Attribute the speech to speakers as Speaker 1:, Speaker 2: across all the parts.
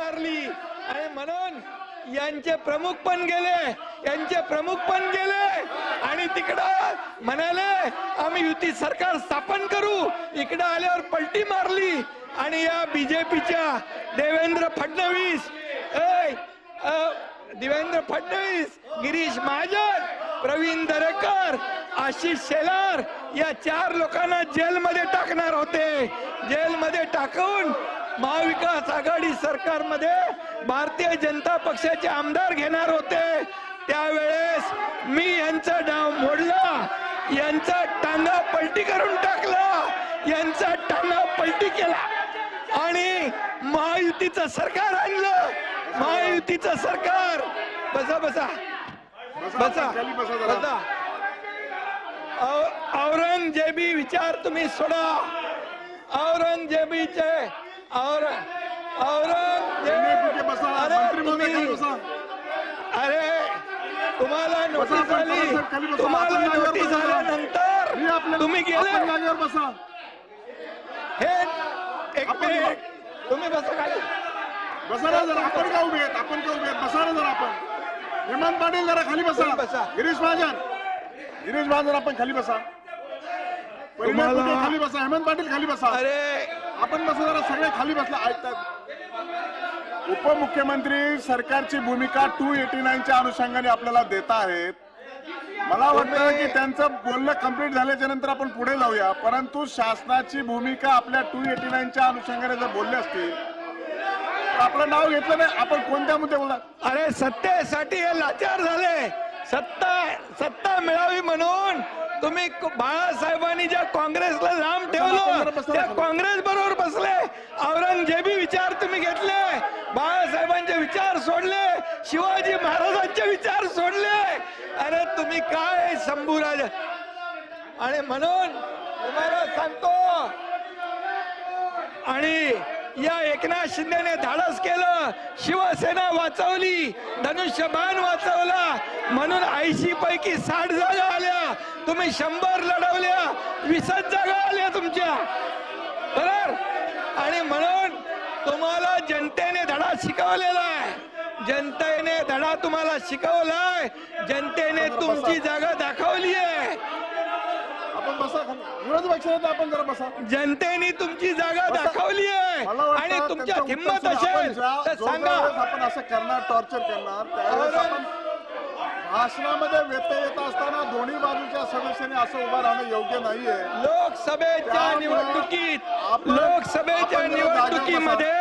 Speaker 1: मारली आणि म्हणून यांचे प्रमुख पण गेले आणि तिकडं म्हणाले आम्ही युती सरकार स्थापन करू, इकडं आल्यावर पलटी मारली आणि या बीजेपीच्या देवेंद्र फडणवीस, गिरीश महाजन, प्रवीण दरेकर, आशिष शेलार या 4 लोकांना जेलमध्ये टाकणार होते. जेलमध्ये टाकून महाविकास आघाडी सरकारमध्ये भारतीय जनता पक्षाचे आमदार घेणार होते. त्यावेळेस मी यांचा डाव मोडला, यांचा टांगा पलटी करून टाकला, यांचा टांगा पलटी केला आणि महायुतीचं सरकार आणलं. महायुतीचं सरकार. बसा बसा बसा बसा. औरंगजेबी विचार तुम्ही सोडा. औरंगजेबीचे अरे तुम्हाला नोटीस आली, तुम्हाला नोटीस आल्यानंतर तुम्ही गेले. हे एक मिनिट तुम्ही बसा खाली.
Speaker 2: बसा ना जरा. आपण का उभे आहेत? आपण का उभे आहेत? बसा ना जरा. आपण हेमंत पाटील जरा खाली बसा. गिरीश महाजन आपण खाली बसा. खाली बसा. हेमंत पाटील खाली बसा.
Speaker 1: अरे
Speaker 2: आपण बसा जरा. सगळे खाली बसला. ऐकतात. उपमुख्यमंत्री सरकारची भूमिका 289च्या अनुषंगाने आपल्याला देत आहेत. मला वाटतं की त्यांचं बोलणं कंप्लीट झाल्याच्या नंतर आपण पुढे जाऊया. परंतु शासनाची भूमिका आपल्या 289च्या अनुषंगाने जर बोलले असतील तर आपलं नाव घेतलं नाही. आपण कोणत्या मुद्दे बोलणार?
Speaker 1: अरे सत्तेसाठी हे लाचार झाले. सत्ता मिळावी म्हणून तुम्ही बाळासाहेबांनी ज्या काँग्रेसला लांब ठेवलं त्या काँग्रेस बरोबर बसले. औरंगजेबी विचार तुम्ही घेतले, बाळासाहेबांचे विचार सोडले, शिवाजी महाराजांचे विचार सोडले. अरे तुम्ही काय शंभूराज. आणि म्हणून तुम्हाला सांगतो, आणि या एकनाथ शिंदेने धाडस केलं, शिवसेना वाचवली, धनुष्यबाण वाचवला म्हणून 80 पैकी 60 जागा आल्या. तुम्ही 100 लढवल्या, 20 जागा आल्या तुमच्या बरोबर. आणि म्हणून तुम्हाला जनतेने धडा शिकवलेला आहे. जनतेने धडा तुम्हाला शिकवलाय. जनतेने तुमची जागा दाखवली आहे.
Speaker 2: आपण बसा. विरोधी पक्षाने आपण जरा बसा.
Speaker 1: जनतेने तुमची जागा दाखवली आहे आणि तुमच्यात हिंमत असेल तर सांगा.
Speaker 2: आपण असं करणार, टॉर्चर करणार, त्यावेळेस आपण भाषणामध्ये व्यत्यय येत असताना दोन्ही बाजूच्या सदस्यांनी असं उभं राहणं योग्य नाहीये.
Speaker 1: लोकसभेच्या निवडणुकीमध्ये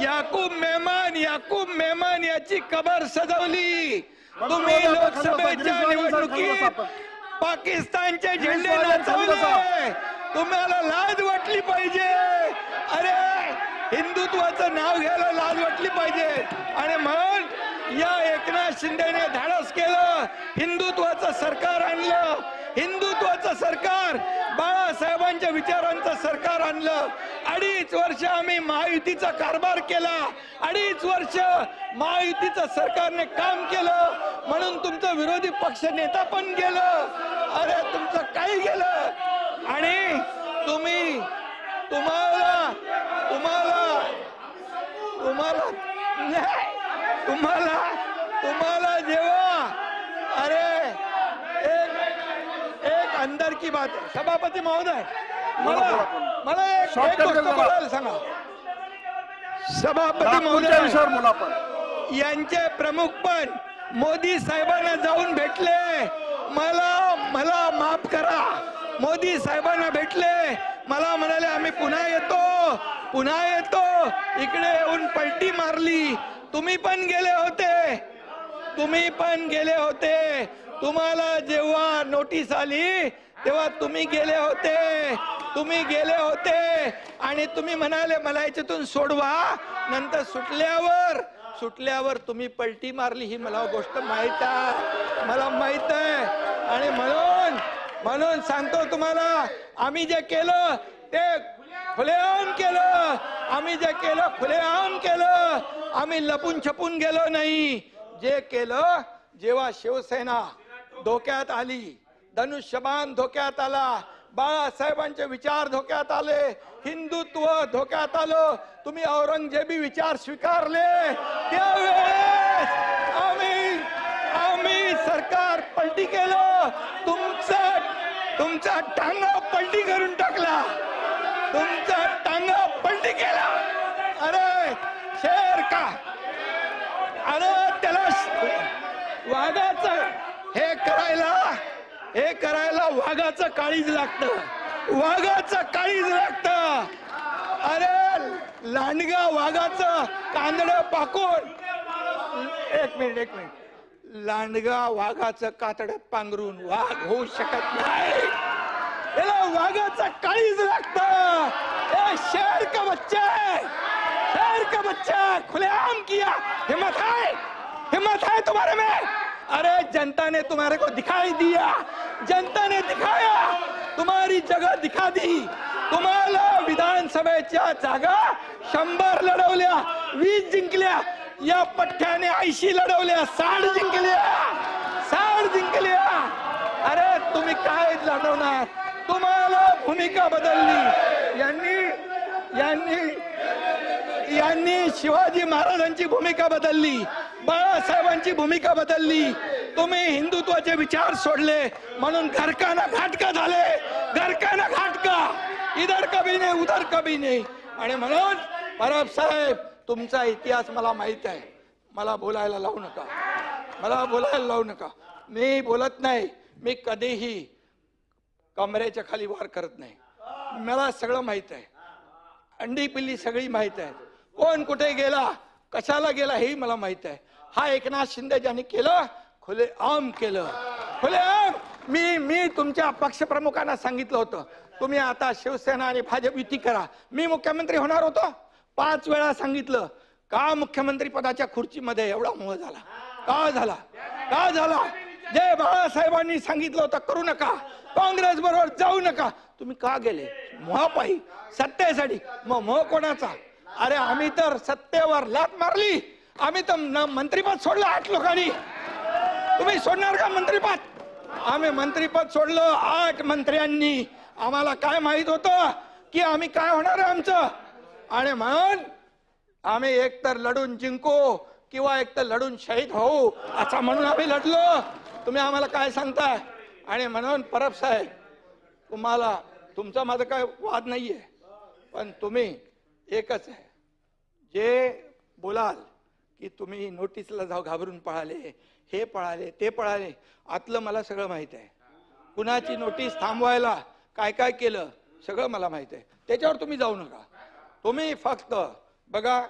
Speaker 1: याकूब मेमन याची कबर सजवली तुम्ही. लोकसभेच्या निवडणुकीत पाकिस्तानचे झेंडे नाचवले. तुम्हाला लाज वाटली पाहिजे. अरे हिंदुत्वाचं नाव घ्यायला लाज वाटली पाहिजे. आणि म्हणून या एकनाथ शिंदेने धाडस केलं, हिंदुत्वाचं सरकार आणलं. हिंदुत्वाचं सरकार, बाळासाहेबांच्या विचारांचं सरकार आणलं. 2.5 वर्ष आम्ही महायुतीचा कारभार केला. 2.5 वर्ष महायुतीचं सरकारने काम केलं म्हणून तुमचं विरोधी पक्ष नेता पण गेलं. अरे तुमचं काही गेलं. आणि तुम्हाला जेव्हा अरे एक अंदर की बात है. सभापती महोदय, मला एक गोष्ट बोलायला सांगा. सभापती महोदय, यांचे प्रमुख पण मोदी साहेबांना जाऊन भेटले. मला माफ करा. मोदी साहेबांना भेटले, मला म्हणाले आम्ही पुन्हा येतो. इकडे येऊन पलटी मारली. तुम्ही पण गेले होते. तुम्हाला जेव्हा नोटीस आली तेव्हा तुम्ही गेले होते आणि तुम्ही म्हणाले मला याच्यातून सोडवा. नंतर सुटल्यावर तुम्ही पलटी मारली. ही मला गोष्ट माहित आहे. आणि म्हणून सांगतो तुम्हाला, आम्ही जे केलं ते खुलेआम केलं. आम्ही लपून छपून गेलो नाही. जे केलं, जेव्हा शिवसेना धोक्यात आली, धनुष्यबाण धोक्यात आला, बाळासाहेबांचे विचार धोक्यात आले, हिंदुत्व धोक्यात आलं, तुम्ही औरंगजेबी विचार स्वीकारले, त्यावेळेस आम्ही सरकार पलटी केलं, तुमचा टांगा पलटी करून टाकला, तुमचा टांगा पलटी केला. अरे शेर का, अरे त्याला वाघाचं हे करायला वाघाचं काळीज लागतं, वाघाचं काळीज लागतं. अरे लांडगा वाघाचं कांदडं पाकून, एक मिनिट, लांडगा वाघाचं कातडं पांघरून वाघ होऊ शकत नाही, त्याला वाघाचं काळीज लागतं. शेर का बच्चा है, शेर का बच्चा, खुलेआम किया, हिम्मत है तुम्हारे में. अरे जनता ने तुम्हारे को दिखाई दिया, जनता ने दिखाया, तुम्हारी जगह दिखा दी. तुम्हाला विधानसभेच्या जागा 100 लढवल्या, 20 जिंकल्या, या पठ्ठ्याने 80 लढवल्या, 60 जिंकल्या. अरे तुम्ही काय लढवणार, तुम्हाला भूमिका बदलली. यांनी शिवाजी महाराजांची भूमिका बदलली, बाळासाहेबांची भूमिका बदलली. तुम्ही हिंदुत्वाचे विचार सोडले म्हणून घरकाना घाटका झाले, घरकाना घाटका, इधर कभी नाही उधर कभी नाही. आणि म्हणून परब साहेब, तुमचा इतिहास मला माहित आहे, मला बोलायला लावू नका. मी बोलत नाही, मी कधीही कमरेच्या खाली वार करत नाही. मला सगळं माहित आहे, अंडी पिल्ली सगळी माहित आहे, कोण कुठे गेला, कशाला गेला हेही मला माहित आहे. हा एकनाथ शिंदे ज्यांनी केलं, खुलेआम केलं, खुलेआम. मी तुमच्या पक्षप्रमुखांना सांगितलं होतं, तुम्ही आता शिवसेना आणि भाजप युती करा. मी मुख्यमंत्री होणार होतो, 5 वेळा सांगितलं. का मुख्यमंत्री पदाच्या खुर्चीमध्ये एवढा मोह झाला, का झाला? जे बाळासाहेबांनी सांगितलं होतं करू नका, काँग्रेस बरोबर जाऊ नका, तुम्ही का गेले? मोहापायी, सत्तेसाठी. मग मोह कोणाचा? अरे आम्ही तर सत्तेवर लात मारली, आम्ही तर मंत्रीपद सोडलं 8 लोकांनी. तुम्ही सोडणार का मंत्रीपद? आम्ही मंत्रीपद सोडलं 8 मंत्र्यांनी. आम्हाला काय माहित होतं की आम्ही काय होणार आहे आमचं. आणि म्हणून आम्ही एकतर लढून जिंकू किंवा एकतर लढून शहीद होऊ, असं म्हणून आम्ही लढलो. तुम्ही आम्हाला काय सांगताय? आणि म्हणून परब साहेब, तुमचा माझा काय वाद नाहीये, पण तुम्ही एकच आहे, जे बोलाल की तुम्ही नोटीसला जाऊ घाबरून पळाले, हे पळाले, ते पळाले, आतलं मला सगळं माहित आहे. कुणाची नोटीस थांबवायला काय काय केलं सगळं मला माहित आहे. त्याच्यावर तुम्ही जाऊ नका. तुम्ही फक्त बघा,